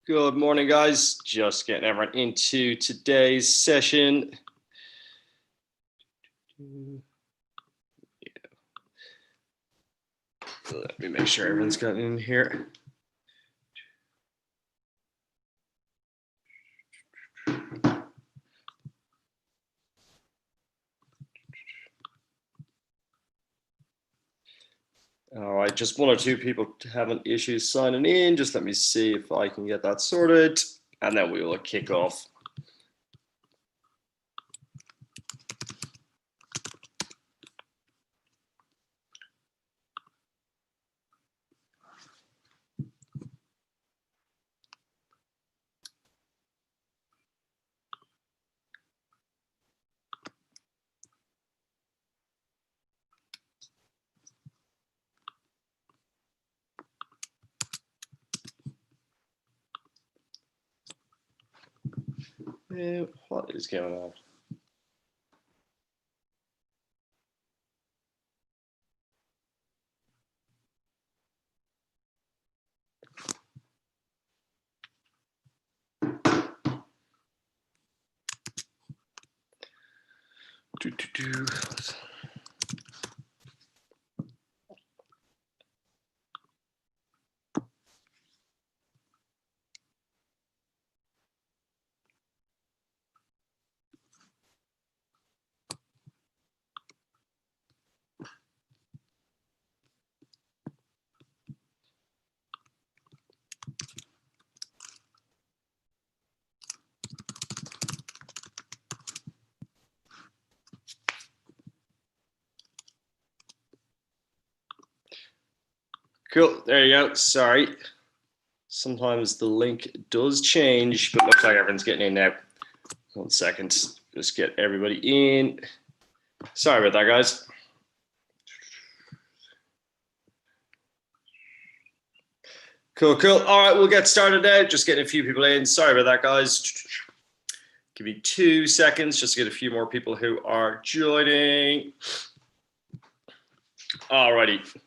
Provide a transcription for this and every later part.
Good morning, guys. Just getting everyone into today's session. Let me make sure everyone's gotten in here. All right, just one or two people having issues signing in. Just let me see if I can get that sorted, and then we will kick off. What is going on? Cool, there you go. Sorry. Sometimes the link does change, but looks like everyone's getting in now. 1 second, just get everybody in. Sorry about that, guys. Cool. All right, we'll get started now. Just getting a few people in. Sorry about that, guys. Give me 2 seconds just to get a few more people who are joining. Alrighty.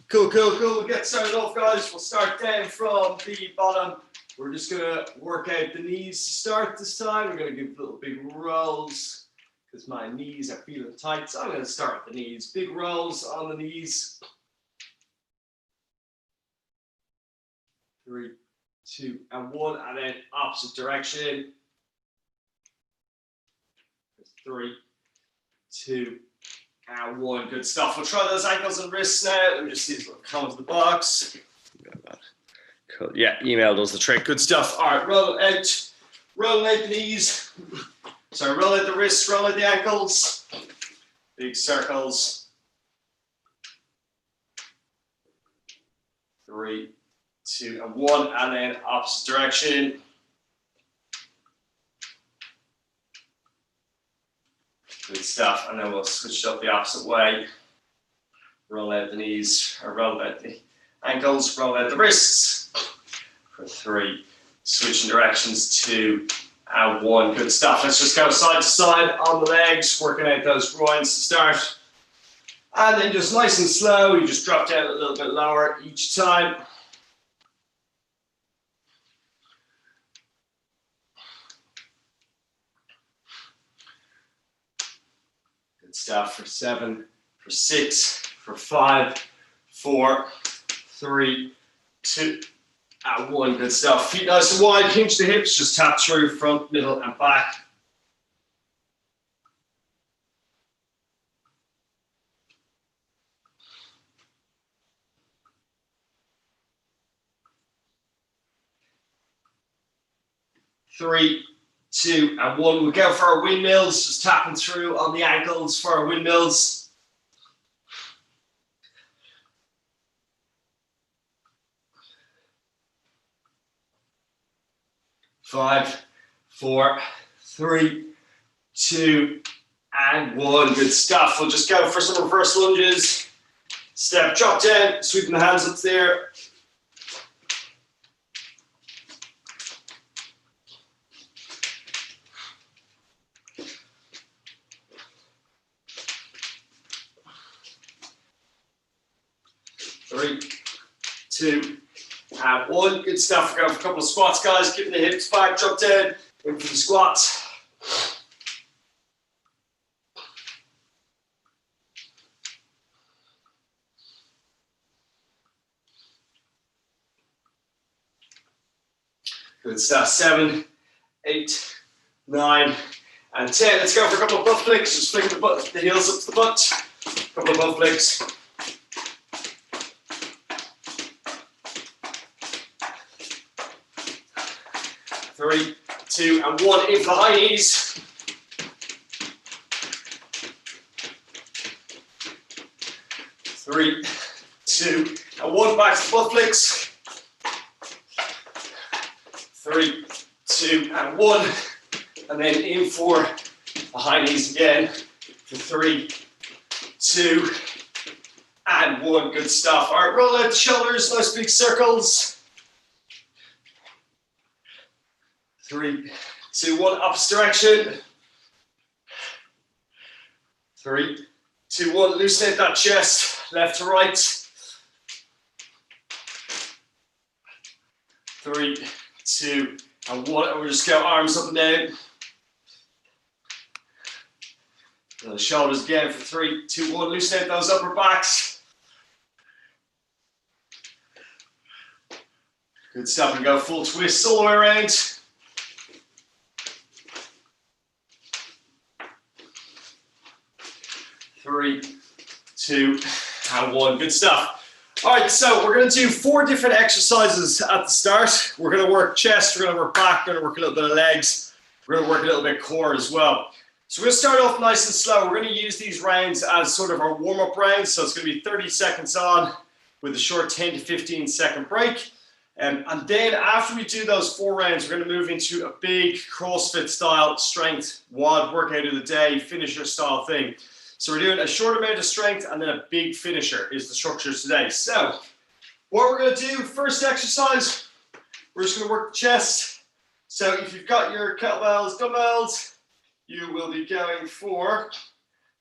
Cool. We'll get started off, guys. We'll start down from the bottom. We're just gonna work out the knees to start this time. We're gonna give little big rolls because my knees are feeling tight. So I'm gonna start with the knees. Big rolls on the knees. 3, 2, and 1, and then opposite direction. 3, 2, and 1. Good stuff. We'll try those ankles and wrists now. Let me just see this little comment in the box. Cool. Yeah, email does the trick. Good stuff. All right, roll out the knees. Sorry, roll out the wrists, roll out the ankles. Big circles. 3, 2, and 1, and then opposite direction. Good stuff, and then we'll switch it up the opposite way. Roll out the knees, or roll out the ankles, roll out the wrists. For 3, switching directions, 2, and 1. Good stuff. Let's just go side to side on the legs, working out those groins to start. And then just nice and slow, you just drop down a little bit lower each time. Good stuff. For 7, for 6, for 5, 4, 3, 2, and 1. Good stuff. Feet nice and wide, hinge the hips, just tap through front, middle, and back. Three, 2, and 1. We'll go for our windmills, just tapping through on the ankles for our windmills. 5, 4, 3, 2, and 1. Good stuff. We'll just go for some reverse lunges. Step, drop down, sweeping the hands up there. Three, 2, and 1. Good stuff. We're going for a couple of squats, guys. Keeping the hips back, drop down, in for the squats. Good stuff. 7, 8, 9, and 10. Let's go for a couple of butt flicks. Just flick the heels up to the butt. A couple of butt flicks. 3, 2, and 1. In for the high knees. 3, 2, and 1. Back to the butt flicks. 3, 2, and 1. And then in for the high knees again. For 3, 2, and 1. Good stuff. All right, roll out the shoulders. Nice big circles. 3, 2, 1. Opposite direction. 3, 2, 1. Loosen out that chest. Left to right. 3, 2, and 1. And we'll just go arms up and down. The shoulders again for 3, 2, 1. Loosen out those upper backs. Good stuff. And go full twist all the way around. 3, 2, and 1. Good stuff. All right, so we're going to do 4 different exercises at the start. We're going to work chest, we're going to work back, we're going to work a little bit of legs, we're going to work a little bit core as well. So we're going to start off nice and slow. We're going to use these rounds as sort of our warm-up rounds. So it's going to be 30 seconds on with a short 10 to 15 second break. And then after we do those 4 rounds, we're going to move into a big CrossFit style strength WOD workout of the day, finisher style thing. So we're doing a short amount of strength and then a big finisher is the structure today. So what we're going to do, first exercise, we're just going to work the chest. So if you've got your kettlebells, dumbbells, you will be going for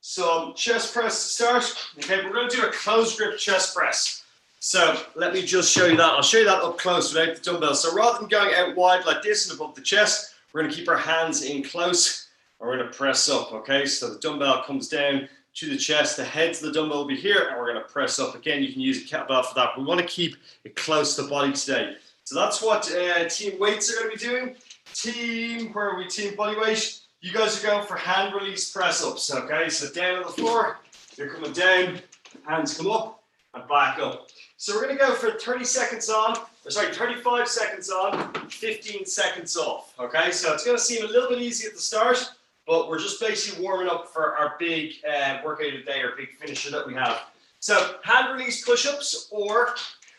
some chest press to start. Okay, we're going to do a closed grip chest press. So let me just show you that. I'll show you that up close without the dumbbells. So rather than going out wide like this and above the chest, we're going to keep our hands in close. We're going to press up, okay? So the dumbbell comes down to the chest, the head of the dumbbell will be here, and we're going to press up. Again, you can use a kettlebell for that. We want to keep it close to the body today. So that's what team weights are going to be doing. Team, where are we? Team body weight. You guys are going for hand release press ups, okay? So down on the floor, you're coming down, hands come up, and back up. So we're going to go for 30 seconds on, 35 seconds on, 15 seconds off, okay? So it's going to seem a little bit easy at the start, but we're just basically warming up for our big workout of the day, our big finisher that we have. So hand release push-ups, or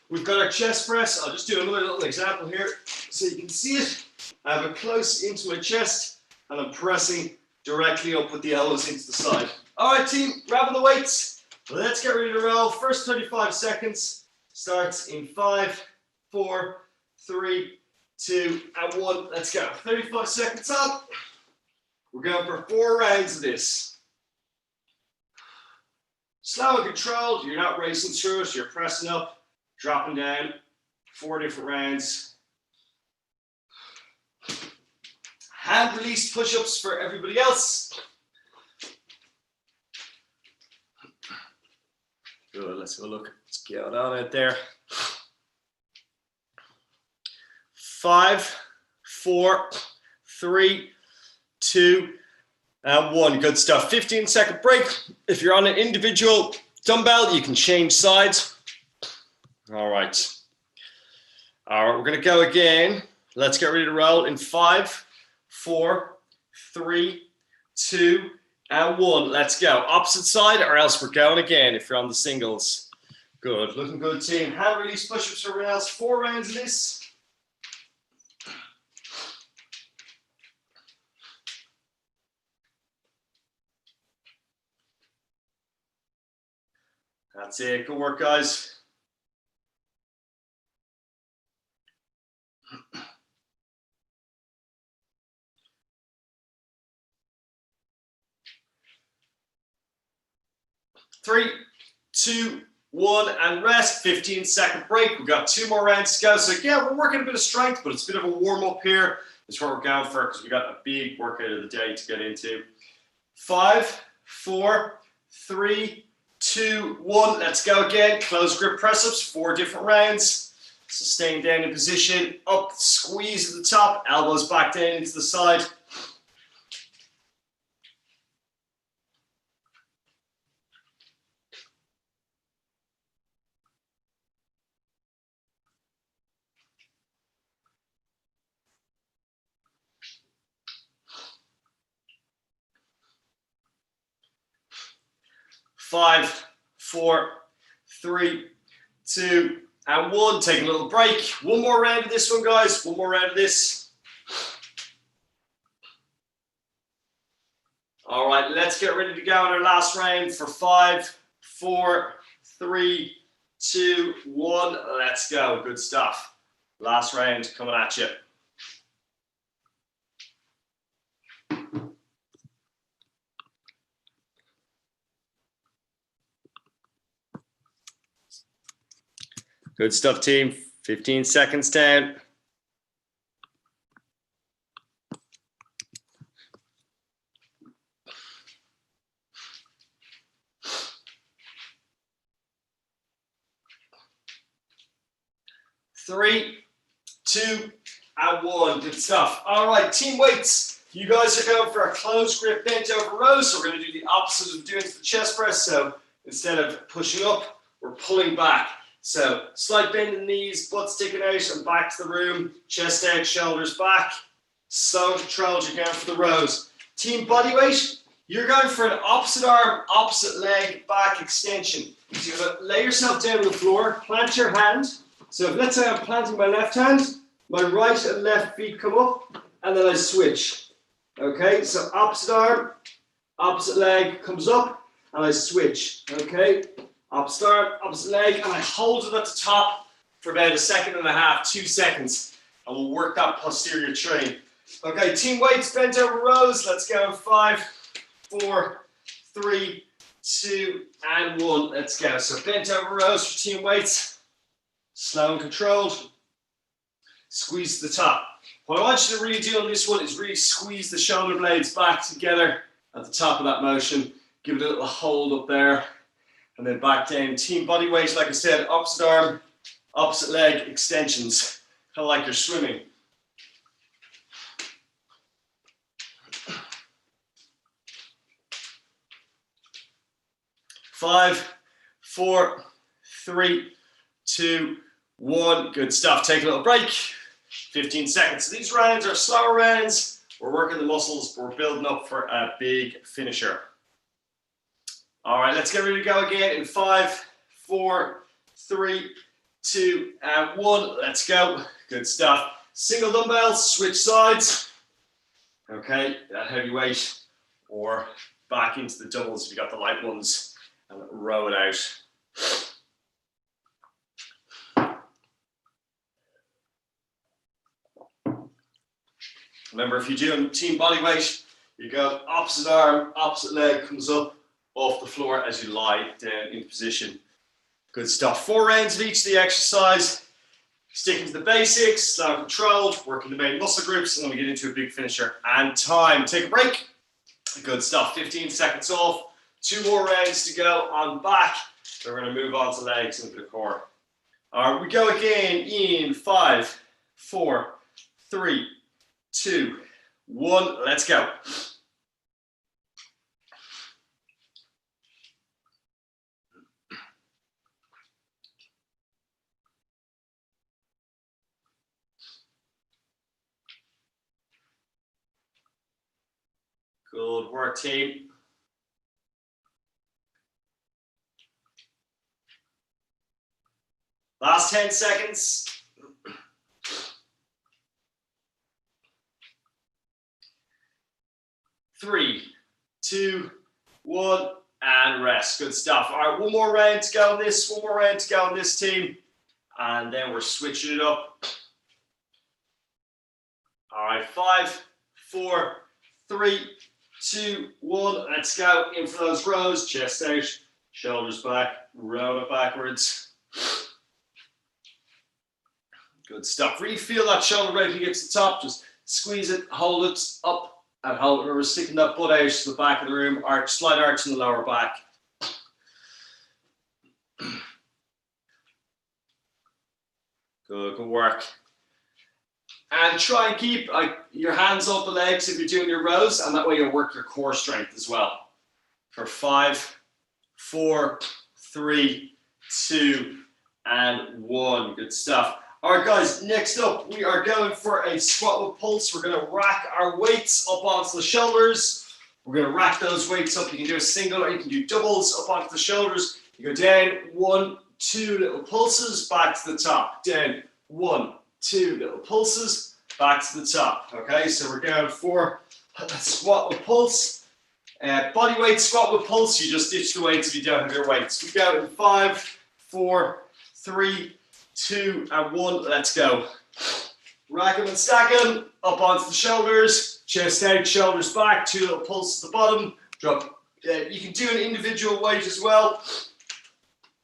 we've got our chest press. I'll just do another little example here so you can see it. I have it close into my chest and I'm pressing directly up with the elbows into the side. All right, team, grabbing the weights. Let's get ready to roll. First 35 seconds starts in 5, 4, 3, 2, and 1. Let's go. 35 seconds up. We're going for 4 rounds of this. Slow and controlled. You're not racing through it. You're pressing up, dropping down. 4 different rounds. Hand release push-ups for everybody else. Good, let's have a look. Let's get on out there. 5, 4, 3, 2, and 1. Good stuff. 15-second break. If you're on an individual dumbbell, you can change sides. All right. All right, we're going to go again. Let's get ready to roll in 5, 4, 3, 2, and 1. Let's go. Opposite side, or else we're going again if you're on the singles. Good. Looking good, team. Hand release push-ups for everyone else. 4 rounds of this. That's it. Good work, guys. Three, 2, 1, and rest. 15-second break. We've got 2 more rounds to go. So yeah, we're working a bit of strength, but it's a bit of a warm-up here. That's what we're going for because we got a big workout of the day to get into. 5, 4, 3, 2, 1. Let's go again. Close grip press-ups, 4 different rounds. So staying down in position, up, squeeze at the top, elbows back down into the side. Five, 4, 3, 2, and 1. Take a little break. One more round of this one, guys. One more round of this. All right, let's get ready to go on our last round for 5, 4, 3, 2, 1. Let's go. Good stuff. Last round coming at you. Good stuff, team. 15 seconds down. Three, 2, and 1. Good stuff. All right, team weights. You guys are going for a closed grip bent over row. So we're going to do the opposite of doing the chest press. So instead of pushing up, we're pulling back. So slight bend in the knees, butt sticking out and back to the room, chest out, shoulders back. Slow and controlled, you're going for the rows. Team body weight, you're going for an opposite arm, opposite leg, back extension. So you're going to lay yourself down on the floor, plant your hand. So if, let's say I'm planting my left hand, my right and left feet come up, and then I switch. Okay, so opposite arm, opposite leg comes up, and I switch. Okay. Opposite arm, opposite leg, and I hold it at the top for about 1.5 seconds, 2 seconds, and we'll work that posterior train. Okay, team weights, bent over rows. Let's go. 5, 4, 3, 2, and 1. Let's go. So bent over rows for team weights. Slow and controlled. Squeeze to the top. What I want you to really do on this one is really squeeze the shoulder blades back together at the top of that motion. Give it a little hold up there. And then back down. Team body weight, like I said, opposite arm, opposite leg extensions. Kind of like you're swimming. Five, 4, 3, 2, 1. Good stuff. Take a little break. 15 seconds. So these rounds are slower rounds. We're working the muscles. We're building up for a big finisher. All right, let's get ready to go again in 5, 4, 3, 2, and 1. Let's go. Good stuff. Single dumbbells, switch sides. Okay, that heavy weight, or back into the doubles if you got the light ones, and row it out. Remember, if you're doing team body weight, you go opposite arm, opposite leg comes up off the floor as you lie down in position. Good stuff. 4 rounds of each of the exercise. Sticking to the basics, slow and controlled, working the main muscle groups, and then we get into a big finisher. And time. Take a break. Good stuff. 15 seconds off. 2 more rounds to go on back. Then we're going to move on to legs and the core. All right, we go again in 5, 4, 3, 2, 1. Let's go. Good work, team. Last 10 seconds. 3, 2, 1, and rest. Good stuff. All right, one more round to go on this. One more round to go on this, team. And then we're switching it up. All right, 5, 4, 3, 2, 1. Let's go in for those rows. Chest out, Shoulders back, round it backwards. Good stuff. Really feel that shoulder blade when you get to the top. Just squeeze it, hold it up, and hold it. Remember, sticking that butt out to the back of the room. Arch, slight arch in the lower back. Good work. And try and keep your hands off the legs if you're doing your rows, and that way you'll work your core strength as well. For 5, 4, 3, 2, and 1. Good stuff. All right, guys, next up, we are going for a squat with pulse. We're going to rack our weights up onto the shoulders. We're going to rack those weights up. You can do a single or you can do doubles up onto the shoulders. You go down, 1, 2 little pulses, back to the top. Down, 1, 2 little pulses, back to the top. Okay, so we're going for a squat with pulse. Body weight squat with pulse. You just ditch the weights if you don't have your weights. We go in 5, 4, 3, 2, and 1. Let's go. Rack them and stack them up onto the shoulders. Chest out, shoulders back. 2 little pulses at the bottom. Drop. You can do an individual weight as well.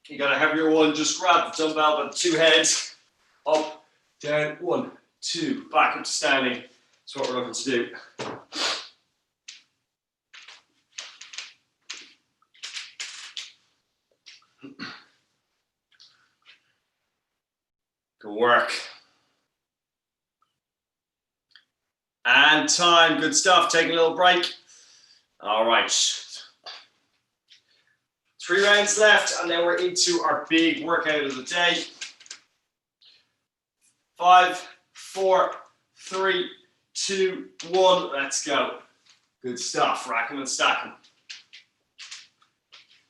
You gotta have your one. Just grab the dumbbell by the 2 heads. Up, down, 1, 2, back up to standing. That's what we're looking to do. Good work. And time, good stuff. Taking a little break. All right. 3 rounds left, and then we're into our big workout of the day. 5, 4, 3, 2, 1. Let's go. Good stuff. Rack them and stack them.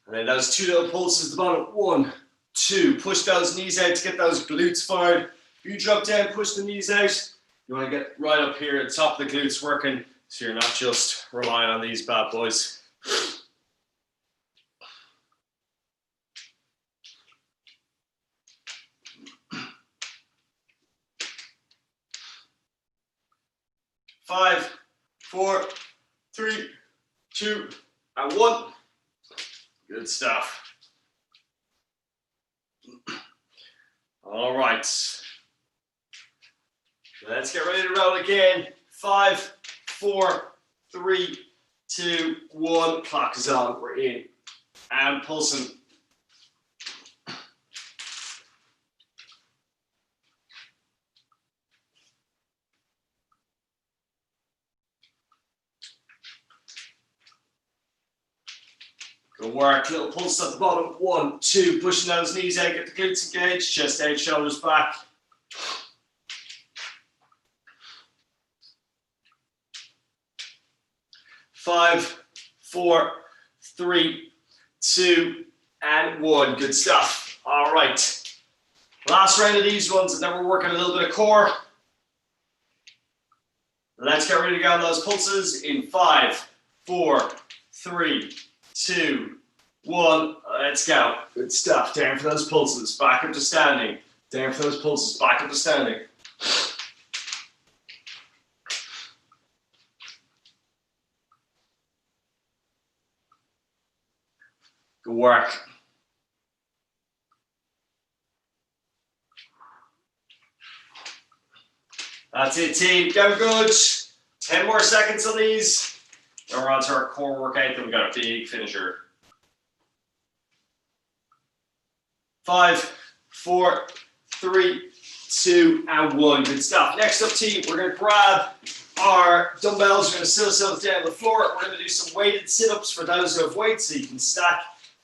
And then those 2 little pulses at the bottom. 1, 2. Push those knees out to get those glutes fired. If you drop down, push the knees out. You want to get right up here at the top of the glutes working, so you're not just relying on these bad boys. Five, 4, 3, 2, and 1. Good stuff. All right. Let's get ready to roll again. 5, 4, 3, 2, 1. Clock is on. We're in. And pulsing. Good work. Little pulse at the bottom. 1, 2. Pushing those knees out. Get the glutes engaged. Chest out, shoulders back. 5, 4, 3, 2, and 1. Good stuff. All right. Last round of these ones, and then we're working a little bit of core. Let's get ready to go on those pulses in 5, 4, 3, 2, 1. Let's go. Good stuff. Down for those pulses. Back up to standing. Down for those pulses. Back up to standing. Good work. That's it, team. Go good. 10 more seconds on these. Then we're on to our core workout. Then we've got a big finisher. 5, 4, 3, 2, and 1. Good stuff. Next up, team, we're going to grab our dumbbells. We're going to sit ourselves down on the floor. We're going to do some weighted sit-ups for those who have weights, so you can stack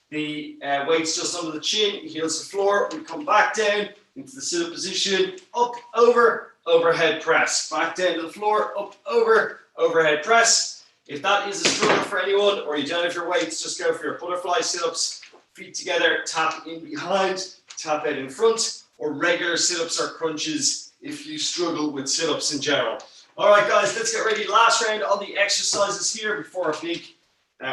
the weights just under the chin, heels to the floor. We come back down into the sit-up position, up, over, overhead press. Back down to the floor, up, over, overhead press. If that is a struggle for anyone, or you don't have your weights, just go for your butterfly sit-ups. Feet together, tap in behind, tap out in front, or regular sit-ups or crunches if you struggle with sit-ups in general. All right, guys, let's get ready. Last round on the exercises here before a big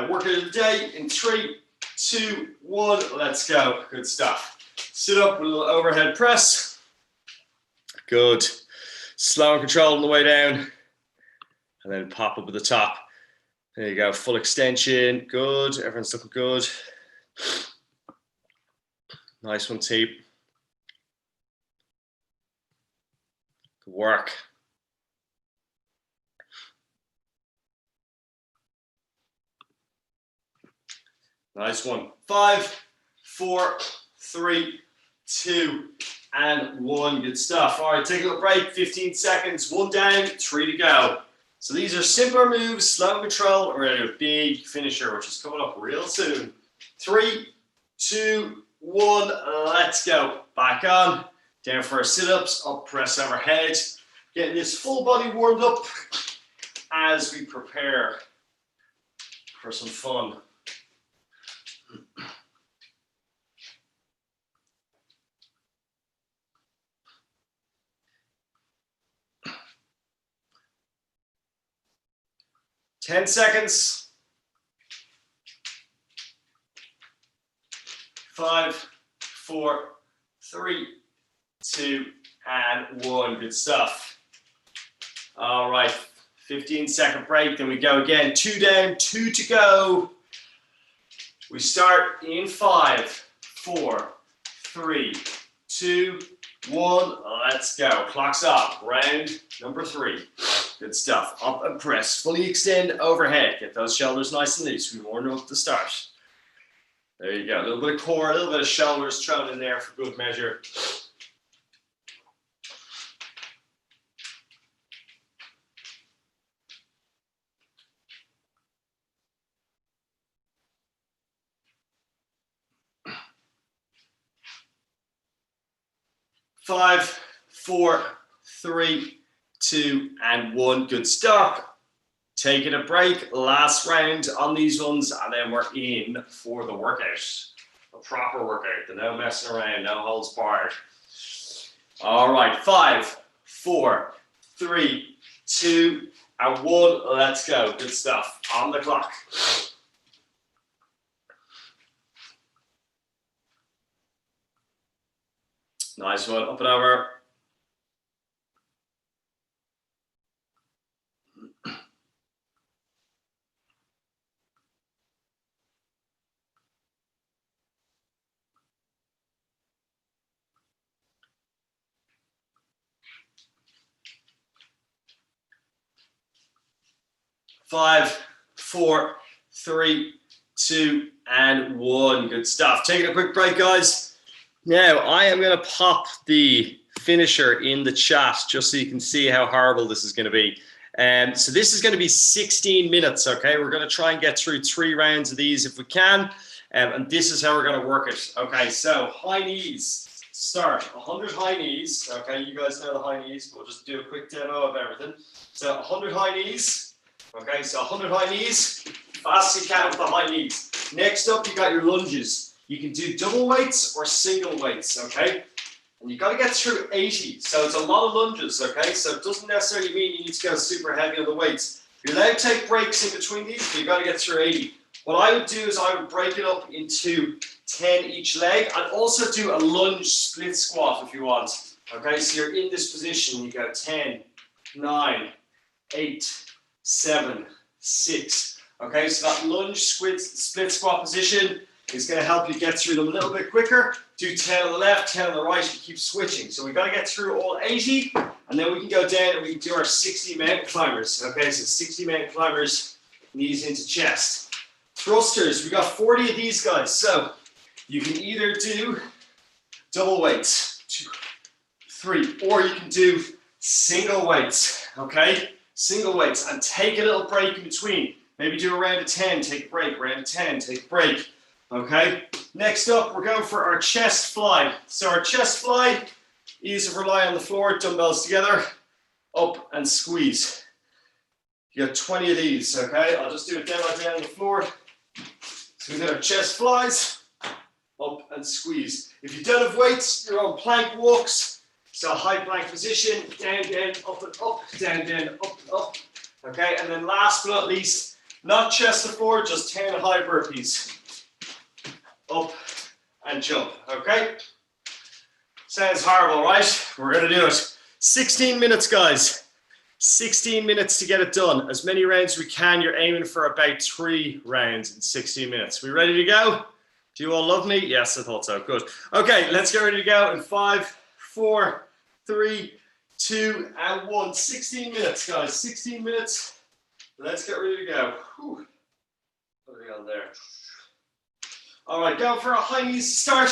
workout of the day. In 3, 2, 1, let's go. Good stuff. Sit up with a little overhead press. Good. Slow and controlled on the way down. And then pop up at the top. There you go. Full extension. Good. Everyone's looking good. Nice one, T. Good work. Nice one. 5, 4, 3, 2, and 1. Good stuff. All right, take a little break. 15 seconds. 1 down, 3 to go. So these are simpler moves, slow control. We're ready to do a big finisher, which is coming up real soon. 3, 2, 1. Let's go. Back on. Down for our sit-ups. Up, press overhead. Getting this full body warmed up as we prepare for some fun. Ten seconds. 5, 4, 3, 2, and 1. Good stuff. All right, 15-second break. Then we go again. 2 down, 2 to go. We start in 5, 4, 3, 2, 1. Let's go. Clock's up. Round number 3. Good stuff. Up and press. Fully extend overhead. Get those shoulders nice and loose. We warmed up to start. There you go. A little bit of core, a little bit of shoulders thrown in there for good measure. Five, 4, 3, 2, and 1. Good stop. Taking a break. Last round on these ones, and then we're in for the workout. A proper workout. The no messing around, no holds barred. All right. 5, 4, 3, 2, and 1. Let's go. Good stuff. On the clock. Nice one. Up and over. Five, 4, 3, 2, and 1. Good stuff. Taking a quick break, guys. Now, I am going to pop the finisher in the chat just so you can see how horrible this is going to be. So this is going to be 16 minutes, okay? We're going to try and get through 3 rounds of these if we can. And this is how we're going to work it. Okay, so high knees. Start 100 high knees. Okay, you guys know the high knees. We'll just do a quick demo of everything. So 100 high knees. Okay, so 100 high knees. Fast as you can with the high knees. Next up, you got your lunges. You can do double weights or single weights, okay? And you got to get through 80. So it's a lot of lunges, okay? So it doesn't necessarily mean you need to go super heavy on the weights. You're allowed to take breaks in between these, but you got to get through 80. What I would do is I would break it up into 10 each leg. I'd also do a lunge split squat if you want. Okay, so you're in this position. You go 10, 9, 8, 7, 6. Okay, so that lunge split squat position is going to help you get through them a little bit quicker. Do 10 on the left, 10 on the right, you keep switching. So we've got to get through all 80, and then we can go down and we can do our 60 mountain climbers. Okay, so 60 mountain climbers, knees into chest. Thrusters, we got 40 of these guys. So you can either do double weights, 2, 3, or you can do single weights, okay? Single weights, and take a little break in between. Maybe do a round of 10, take a break, round of 10, take a break. Okay, next up, we're going for our chest fly. So our chest fly is rely on the floor, dumbbells together, up and squeeze. You got 20 of these, okay? I'll just do it down on the floor. So we got our chest flies, up and squeeze. If you don't have weights, you're on plank walks. So high plank position, down, down, up and up, down, down, up and up. Okay, and then last but not least, not chest to floor, just 10 high burpees. Up and jump, okay? Sounds horrible, right? We're gonna do it. 16 minutes, guys. 16 minutes to get it done. As many rounds as we can. You're aiming for about 3 rounds in 16 minutes. We ready to go? Do you all love me? Yes, I thought so. Good. Okay, let's get ready to go in 5, 4, 3, 2, and 1. 16 minutes, guys. 16 minutes. Let's get ready to go. Whew. What are we on there? All right, go for a high knees start.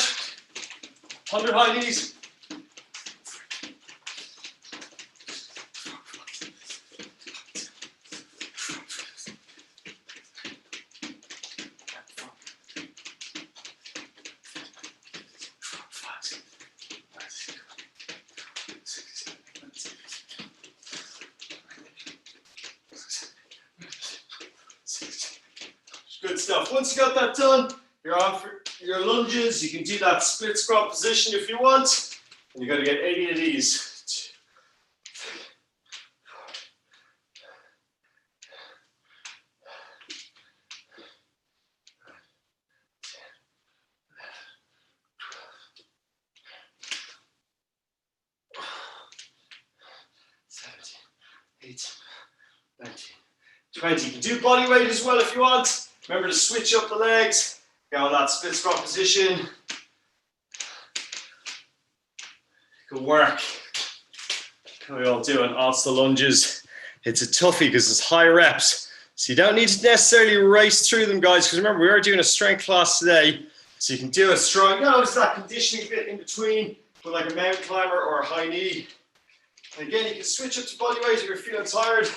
100 high knees. Good stuff. Once you got that done, you're on for your lunges. You can do that split squat position if you want. And you got to get 80 of these. 17, 18, 19, 20. You can do body weight as well if you want. Remember to switch up the legs. Go on that split squat position. Good work. How are we all doing? Also lunges. It's a toughie because it's high reps. So you don't need to necessarily race through them, guys, because remember, we are doing a strength class today. So you can do a strong, it's that conditioning bit in between with like a mountain climber or a high knee. And again, you can switch up to body weight if you're feeling tired.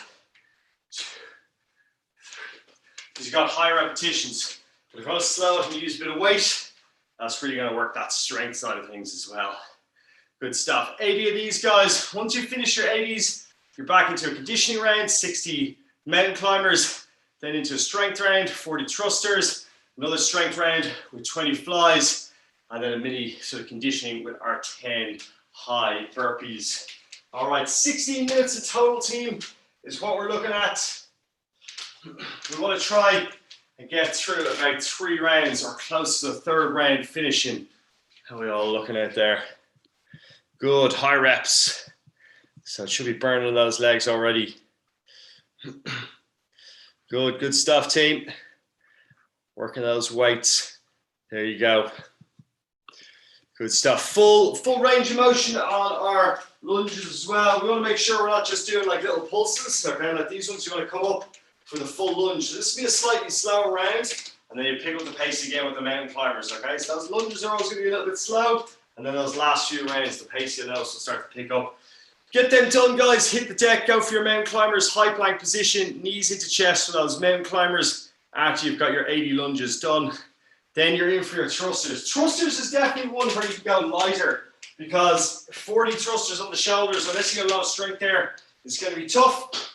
Because you've got high repetitions. But if you want to slow it and use a bit of weight, that's really going to work that strength side of things as well. Good stuff. 80 of these, guys. Once you finish your 80s, you're back into a conditioning round, 60 mountain climbers, then into a strength round, 40 thrusters, another strength round with 20 flies, and then a mini sort of conditioning with our 10 high burpees. All right, 16 minutes of total, team, is what we're looking at. We want to try and get through about 3 rounds or close to the 3rd round finishing. How are we all looking at there? Good, high reps. So it should be burning those legs already. Good stuff, team. Working those weights. There you go. Good stuff. Full range of motion on our lunges as well. We want to make sure we're not just doing like little pulses. Okay, like these ones, you want to come up for the full lunge. This will be a slightly slower round, and then you pick up the pace again with the mountain climbers, okay? So those lunges are always going to be a little bit slow, and then those last few rounds, the pace you'll notice will start to pick up. Get them done, guys. Hit the deck, go for your mountain climbers, high plank position, knees into chest for those mountain climbers after you've got your 80 lunges done. Then you're in for your thrusters. Thrusters is definitely one where you can go lighter, because 40 thrusters on the shoulders, unless you got a lot of strength there, it's going to be tough.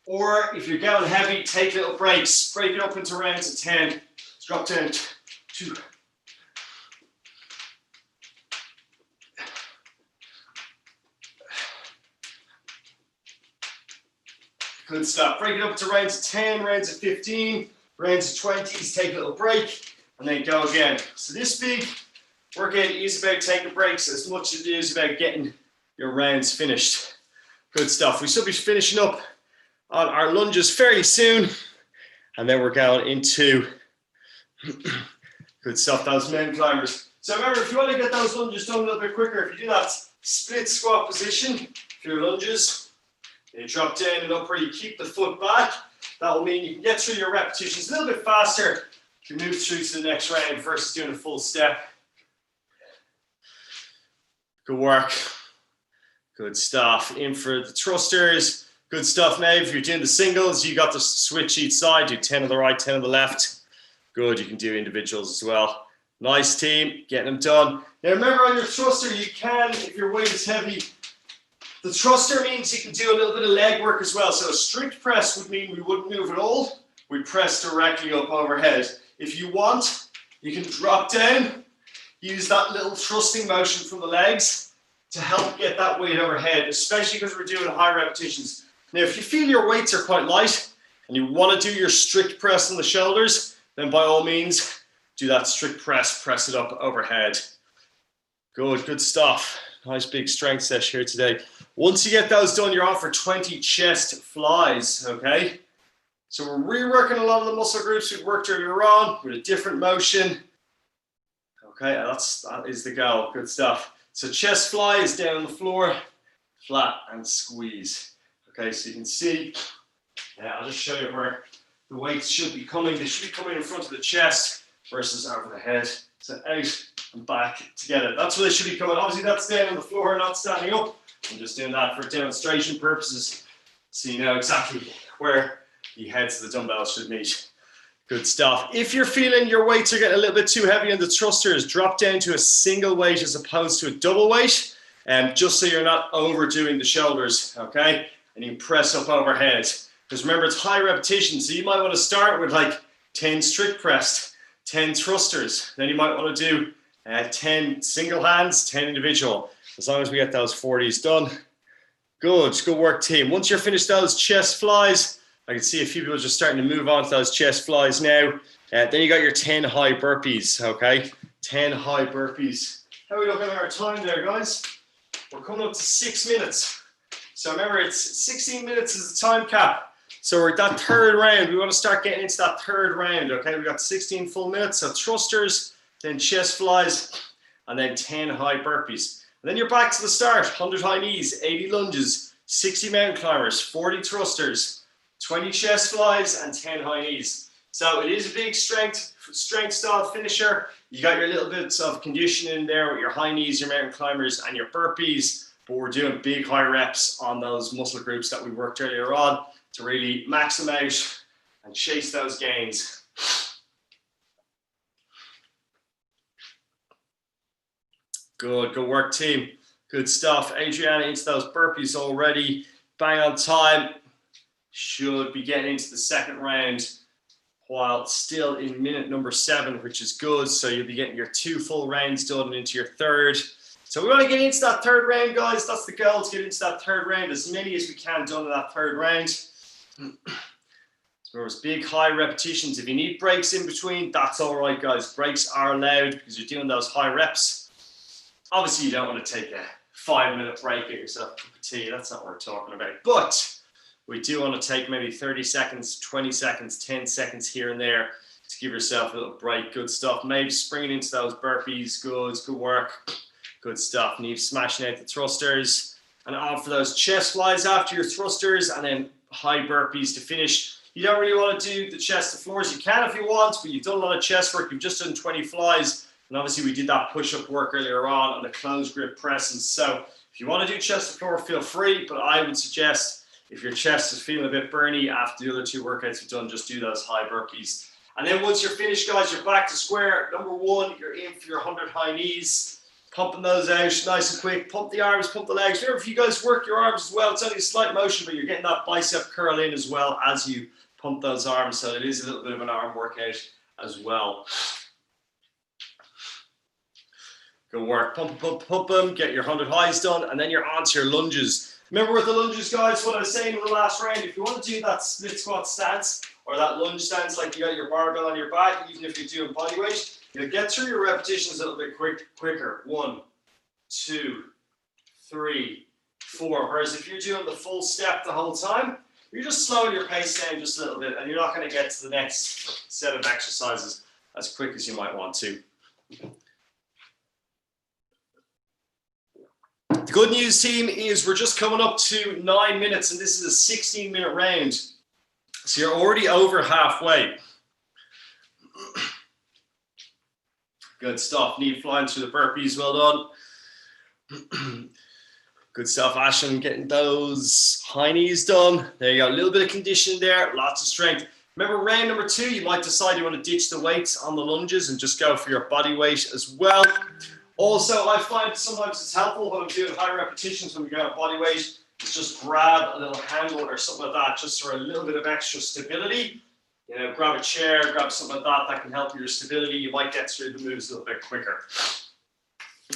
Or if you're going heavy, take little breaks. Break it up into rounds of 10. Drop down 2. Good stuff. Break it up to rounds of 10, rounds of 15, rounds of 20s. Take a little break and then go again. So this big workout is about taking breaks as much as it is about getting your rounds finished. Good stuff. We should be finishing up on our lunges fairly soon, and then we're going into good stuff, those mountain climbers. So remember, if you want to get those lunges done a little bit quicker, if you do that split squat position for your lunges, you drop down and up where you keep the foot back, that will mean you can get through your repetitions a little bit faster to move through to the next round versus doing a full step. Good work. Good stuff. In for the thrusters. Good stuff now. If you're doing the singles, you got to switch each side. Do 10 on the right, 10 on the left. Good. You can do individuals as well. Nice, team. Getting them done. Now remember, on your thruster, you can, if your weight is heavy, the thruster means you can do a little bit of leg work as well. So a strict press would mean we wouldn't move at all. We'd press directly up overhead. If you want, you can drop down, use that little thrusting motion from the legs to help get that weight overhead, especially because we're doing high repetitions. Now, if you feel your weights are quite light and you want to do your strict press on the shoulders, then by all means, do that strict press, press it up overhead. Good stuff. Nice big strength session here today. Once you get those done, you're on for 20 chest flies, okay? So we're reworking a lot of the muscle groups we've worked earlier on with a different motion. Okay, that is the goal. Good stuff. So chest flies down on the floor, flat and squeeze. Okay, so you can see, I'll just show you where the weights should be coming. They should be coming in front of the chest versus over the head. So out and back together. That's where they should be coming. Obviously that's down on the floor, not standing up. I'm just doing that for demonstration purposes, so you know exactly where the heads of the dumbbells should meet. Good stuff. If you're feeling your weights are getting a little bit too heavy on the thrusters, drop down to a single weight as opposed to a double weight, just so you're not overdoing the shoulders, okay? And you press up overhead. Because remember, it's high repetition, so you might want to start with like 10 strict pressed, 10 thrusters. Then you might want to do 10 single hands, 10 individual. As long as we get those 40s done. Good work, team. Once you're finished those chest flies, I can see a few people just starting to move on to those chest flies now. Then you got your 10 high burpees, okay? 10 high burpees. How are we looking at our time there, guys? We're coming up to 6 minutes. So remember, it's 16 minutes is the time cap. So we're at that third round. We want to start getting into that third round, okay? We got 16 full minutes. So thrusters, then chest flies, and then 10 high burpees. And then you're back to the start. 100 high knees, 80 lunges, 60 mountain climbers, 40 thrusters, 20 chest flies, and 10 high knees. So it is a big strength style finisher. You got your little bits of conditioning there with your high knees, your mountain climbers, and your burpees. But we're doing big high reps on those muscle groups that we worked earlier on to really max them out and chase those gains. Good work, team. Good stuff. Adriana into those burpees already. Bang on time. Should be getting into the second round while still in minute number 7, which is good. So you'll be getting your 2 full rounds done and into your third. So we want to get into that third round, guys. That's the goal, to get into that third round. As many as we can done in that third round. So there's big high repetitions. If you need breaks in between, that's all right, guys. Breaks are allowed because you're doing those high reps. Obviously, you don't want to take a 5-minute break, get yourself a cup of tea. That's not what we're talking about. But we do want to take maybe 30 seconds, 20 seconds, 10 seconds here and there to give yourself a little break. Good stuff. Maybe springing into those burpees. Good work. Good stuff. Neve smashing out the thrusters. And on for those chest flies after your thrusters, and then high burpees to finish. You don't really want to do the chest to floors. You can if you want, but you've done a lot of chest work. You've just done 20 flies. And obviously we did that push-up work earlier on the closed grip presses. So if you want to do chest to floor, feel free. But I would suggest if your chest is feeling a bit burny after the other 2 workouts you've done, just do those high burpees. And then once you're finished, guys, you're back to square. Number 1, you're in for your 100 high knees. Pumping those out nice and quick. Pump the arms, pump the legs. Remember, if you guys work your arms as well, it's only a slight motion, but you're getting that bicep curl in as well as you pump those arms. So it is a little bit of an arm workout as well. Good work. Pump them. Get your 100 highs done, and then you're on to your lunges. Remember with the lunges, guys, what I was saying in the last round, if you want to do that split squat stance or that lunge stance like you got your barbell on your back, even if you're doing body weight, you'll get through your repetitions a little bit quicker. 1, 2, 3, 4. Whereas if you're doing the full step the whole time, you're just slowing your pace down just a little bit, and you're not going to get to the next set of exercises as quick as you might want to. The good news, team, is we're just coming up to 9 minutes, and this is a 16-minute round. So you're already over halfway. Good stuff. Knee flying through the burpees. Well done. Good stuff, Ashton, getting those high knees done. There you go. A little bit of conditioning there. Lots of strength. Remember, round number 2, you might decide you want to ditch the weights on the lunges and just go for your body weight as well. Also, I find sometimes it's helpful when I'm doing high repetitions when we go on body weight, is just grab a little handle or something like that, just for a little bit of extra stability. You know, grab a chair, grab something like that can help your stability. You might get through the moves a little bit quicker.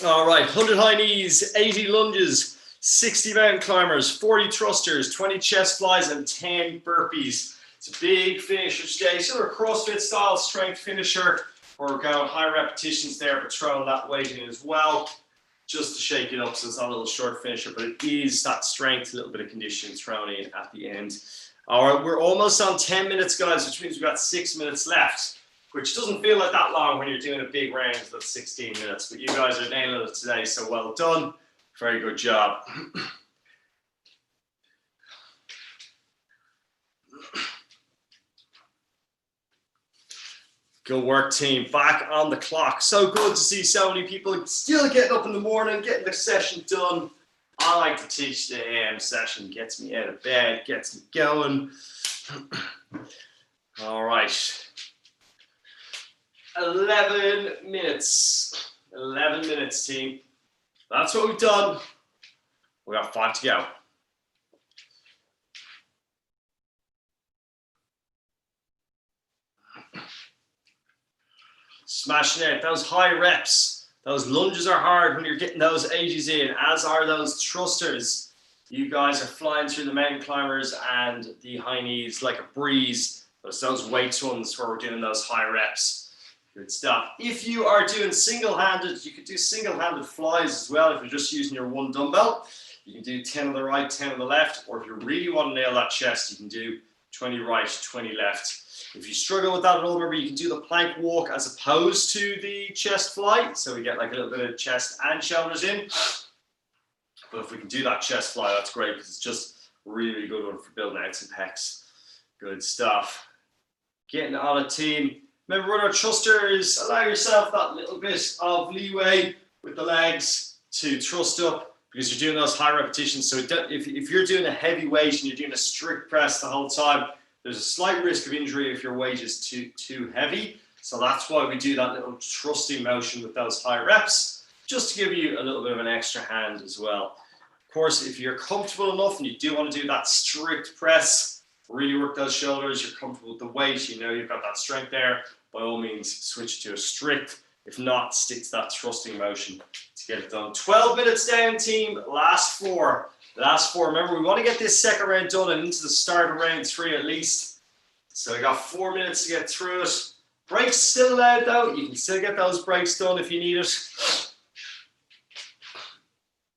All right, 100 high knees, 80 lunges, 60 mountain climbers, 40 thrusters, 20 chest flies, and 10 burpees. It's a big finisher today, sort of a CrossFit style strength finisher. We're going high repetitions there, but throwing that weight in as well, just to shake it up. So it's not a little short finisher, but it is that strength, a little bit of conditioning thrown in at the end. All right, we're almost on 10 minutes, guys, which means we've got 6 minutes left. which doesn't feel like that long when you're doing a big round that's 16 minutes, but you guys are nailing it today, so well done. Very good job. Good work, team. Back on the clock. So good to see so many people still getting up in the morning, getting the session done. I like to teach the AM session. Gets me out of bed, gets me going. All right. 11 minutes. 11 minutes, team. That's what we've done. We got 5 to go. Smashing out those high reps. Those lunges are hard when you're getting those ages in, as are those thrusters. You guys are flying through the mountain climbers and the high knees like a breeze. There's those weights ones where we're doing those high reps. Good stuff. If you are doing single-handed, you could do single-handed flies as well if you're just using your one dumbbell. You can do 10 on the right, 10 on the left, or if you really want to nail that chest, you can do 20 right, 20 left. If you struggle with that at all, remember you can do the plank walk as opposed to the chest fly. So we get like a little bit of chest and shoulders in. But if we can do that chest fly, that's great because it's just a really, really good one for building out some pecs. Good stuff. Getting on a team. Remember with our thrusters, allow yourself that little bit of leeway with the legs to thrust up because you're doing those high repetitions. So if you're doing a heavy weight and you're doing a strict press the whole time, there's a slight risk of injury if your weight is too heavy. So that's why we do that little thrusting motion with those high reps, just to give you a little bit of an extra hand as well. Of course, if you're comfortable enough and you do want to do that strict press, really work those shoulders, you're comfortable with the weight, you know you've got that strength there, by all means, switch to a strict. If not, stick to that thrusting motion to get it done. 12 minutes down, team. Last 4. Last 4. Remember, we want to get this second round done and into the start of round 3 at least. So we got 4 minutes to get through it. Breaks still allowed though. You can still get those breaks done if you need it.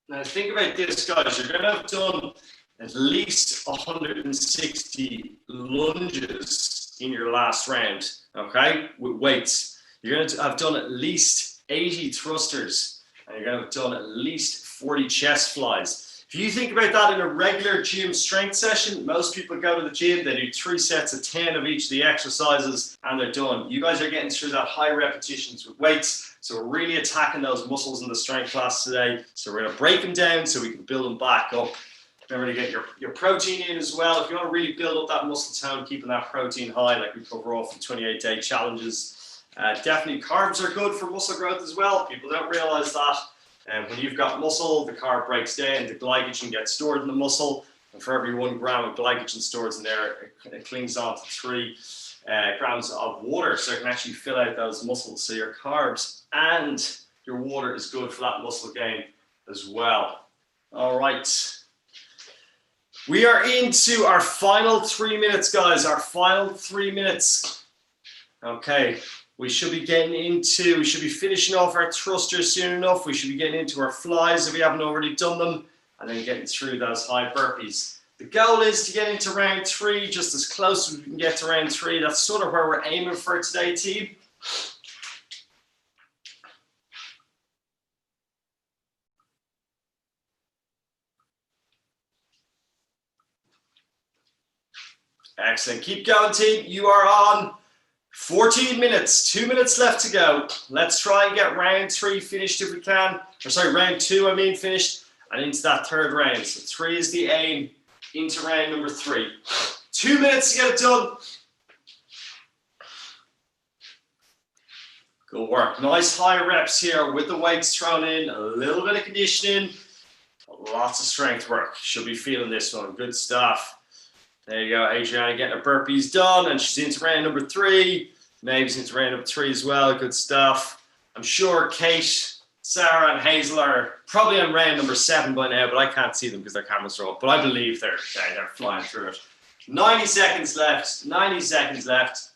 Now think about this, guys. You're going to have done at least 160 lunges in your last round, okay, with weights. You're going to have done at least 80 thrusters, and you're going to have done at least 40 chest flies. If you think about that in a regular gym strength session, most people go to the gym, they do 3 sets of 10 of each of the exercises, and they're done. You guys are getting through that high repetitions with weights, so we're really attacking those muscles in the strength class today. So we're going to break them down so we can build them back up. Remember to get your protein in as well. If you want to really build up that muscle tone, keeping that protein high like we cover off in 28-day challenges. Definitely carbs are good for muscle growth as well. People don't realize that. And when you've got muscle, the carb breaks down, the glycogen gets stored in the muscle. And for every 1 gram of glycogen stored in there, it clings on to 3 grams of water. So it can actually fill out those muscles. So your carbs and your water is good for that muscle gain as well. All right. We are into our final 3 minutes, guys. Our final 3 minutes. Okay. We should be finishing off our thrusters soon enough. We should be getting into our flies if we haven't already done them, and then getting through those high burpees. The goal is to get into round 3, just as close as we can get to round 3. That's sort of where we're aiming for today, team. Excellent. Keep going, team. You are on 14 minutes, 2 minutes left to go. Let's try and get round 3 finished if we can. Or sorry, round 2, I mean, finished. And into that 3rd round. So 3 is the aim into round number 3. 2 minutes to get it done. Good work. Nice high reps here with the weights thrown in. A little bit of conditioning. Lots of strength work. Should be feeling this one. Good stuff. There you go, Adriana getting her burpees done, and she's into round number 3. Maeve's into round number 3 as well. Good stuff. I'm sure Kate, Sarah, and Hazel are probably on round number 7 by now, but I can't see them because their cameras are off. But I believe they're flying through it. 90 seconds left. 90 seconds left.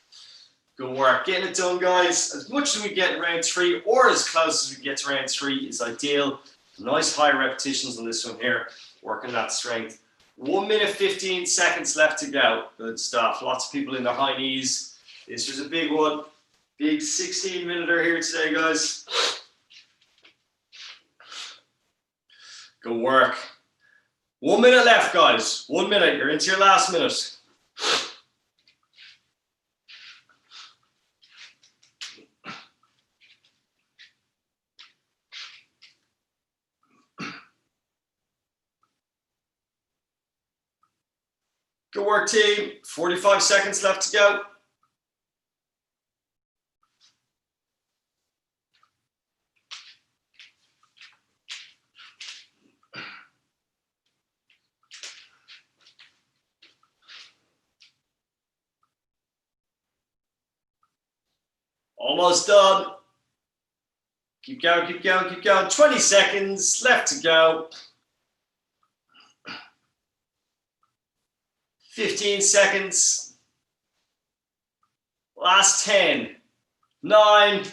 Good work. Getting it done, guys. As much as we get in round 3, or as close as we get to round 3, is ideal. Nice high repetitions on this one here. Working that strength. 1 minute, 15 seconds left to go. Good stuff. Lots of people in their high knees. This was a big one. Big 16-minute here today, guys. Good work. 1 minute left, guys. 1 minute. You're into your last minute. Good work, team. 45 seconds left to go. Almost done. Keep going, keep going, keep going. 20 seconds left to go. 15 seconds. Last 10. 9,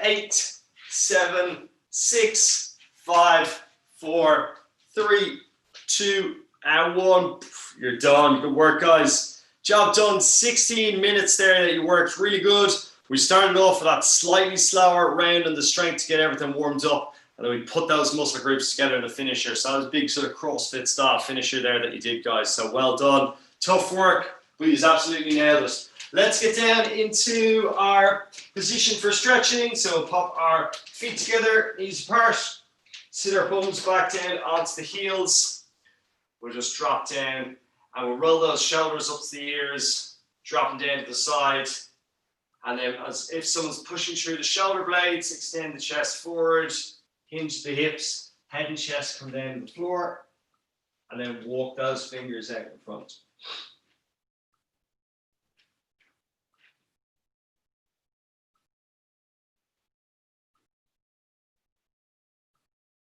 8, 7, 6, 5, 4, 3, 2, and 1. You're done. Good work, guys. Job done. 16 minutes there that you worked really good. We started off with that slightly slower round on the strength to get everything warmed up, and then we put those muscle groups together in the finisher. So that was a big sort of CrossFit style finisher there that you did, guys. So well done. Tough work, but you absolutely nailed it. Let's get down into our position for stretching. So we'll pop our feet together, knees apart, sit our bums back down onto the heels. We'll just drop down and we'll roll those shoulders up to the ears, dropping down to the side. And then as if someone's pushing through the shoulder blades, extend the chest forward, hinge the hips, head and chest come down to the floor, and then walk those fingers out in front.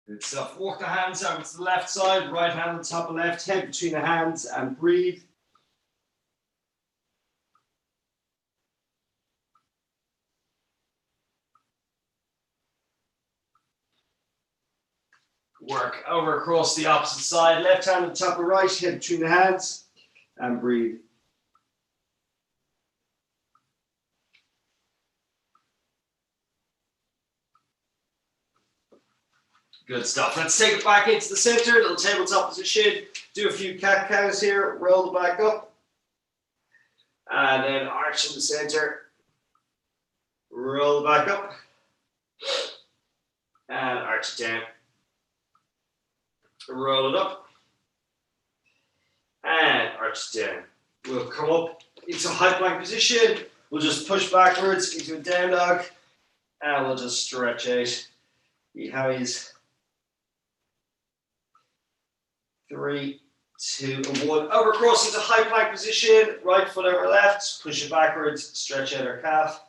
Good stuff. Walk the hands over to the left side, right hand on top of left, head between the hands, and breathe. Work over across the opposite side, left hand on top of right, head between the hands, and breathe. Good stuff. Let's take it back into the center, little tabletop position. Do a few cat cows here, roll the back up. And then arch in the center. Roll the back up. And arch it down. Roll it up. And arch it down. We'll come up into a high plank position. We'll just push backwards into a down dog. And we'll just stretch out the hammies. 3, 2, and 1. Over cross into high plank position. Right foot over left. Push it backwards. Stretch out our calf.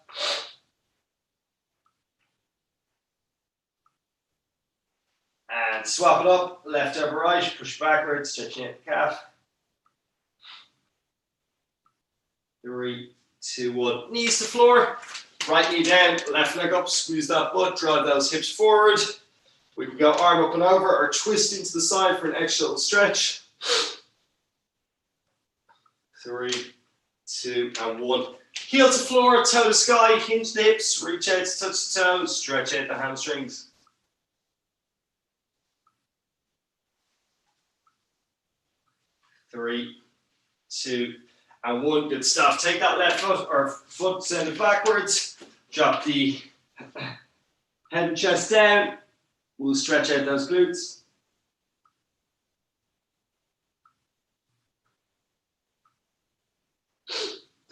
And swap it up. Left over right. Push backwards. Stretch out the calf. 3, 2, 1. Knees to floor. Right knee down. Left leg up. Squeeze that butt. Drive those hips forward. We can go arm up and over or twist into the side for an extra little stretch. 3, 2, and 1. Heel to floor, toe to sky, hinge the hips, reach out to touch the toes, stretch out the hamstrings. 3, 2, and 1. Good stuff. Take that left foot or foot, send it backwards. Drop the head and chest down. We'll stretch out those glutes.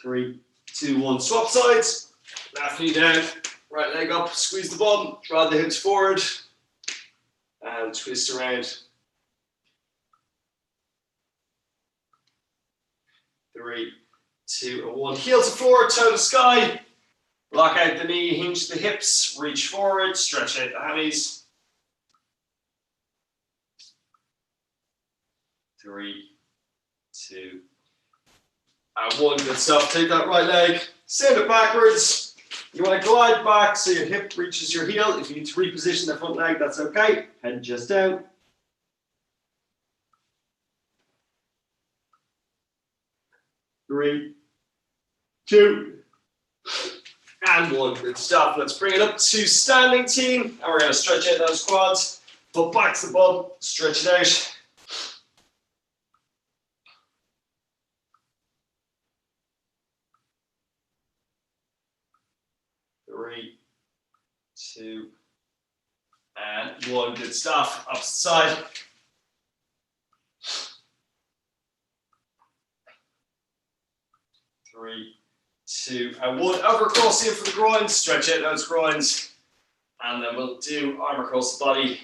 3, 2, 1. Swap sides. Left knee down, right leg up, squeeze the bum, draw the hips forward, and twist around. 3, 2, and 1. Heel to floor, toe to sky. Lock out the knee, hinge the hips, reach forward, stretch out the hammies. 3, 2, and 1. Good stuff. Take that right leg, send it backwards. You want to glide back so your hip reaches your heel. If you need to reposition the front leg, that's okay. Head just down. 3, 2, and 1. Good stuff. Let's bring it up to standing team. And we're going to stretch out those quads. Put back to the bum. Stretch it out. 3, 2, and 1. Good stuff. Opposite side. 3, 2, and 1. Over across here for the groins. Stretch out those groins. And then we'll do arm across the body.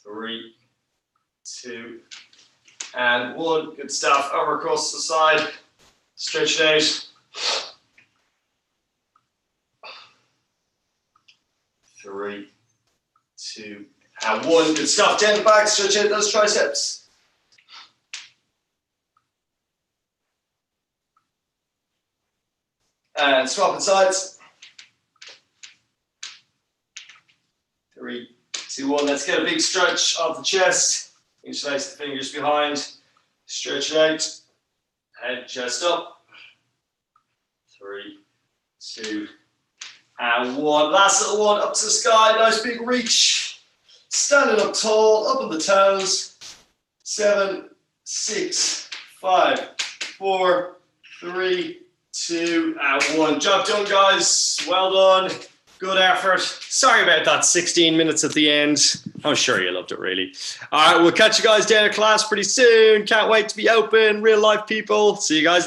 3, 2, and 1. Good stuff. Over across the side. Stretch it out. 3, 2, and 1. Good stuff. Down the back. Stretch out those triceps. And swapping sides. 3, 2, 1. Let's get a big stretch of the chest. Interlace the fingers behind. Stretch it out. Head, chest up. 3, 2, and 1. Last little one up to the sky. Nice big reach. Standing up tall, up on the toes. 7, 6, 5, 4, 3, 2, and 1. Job done, guys. Well done. Good effort. Sorry about that 16 minutes at the end. I'm sure you loved it, really. All right, we'll catch you guys down in class pretty soon. Can't wait to be open. Real life people. See you guys.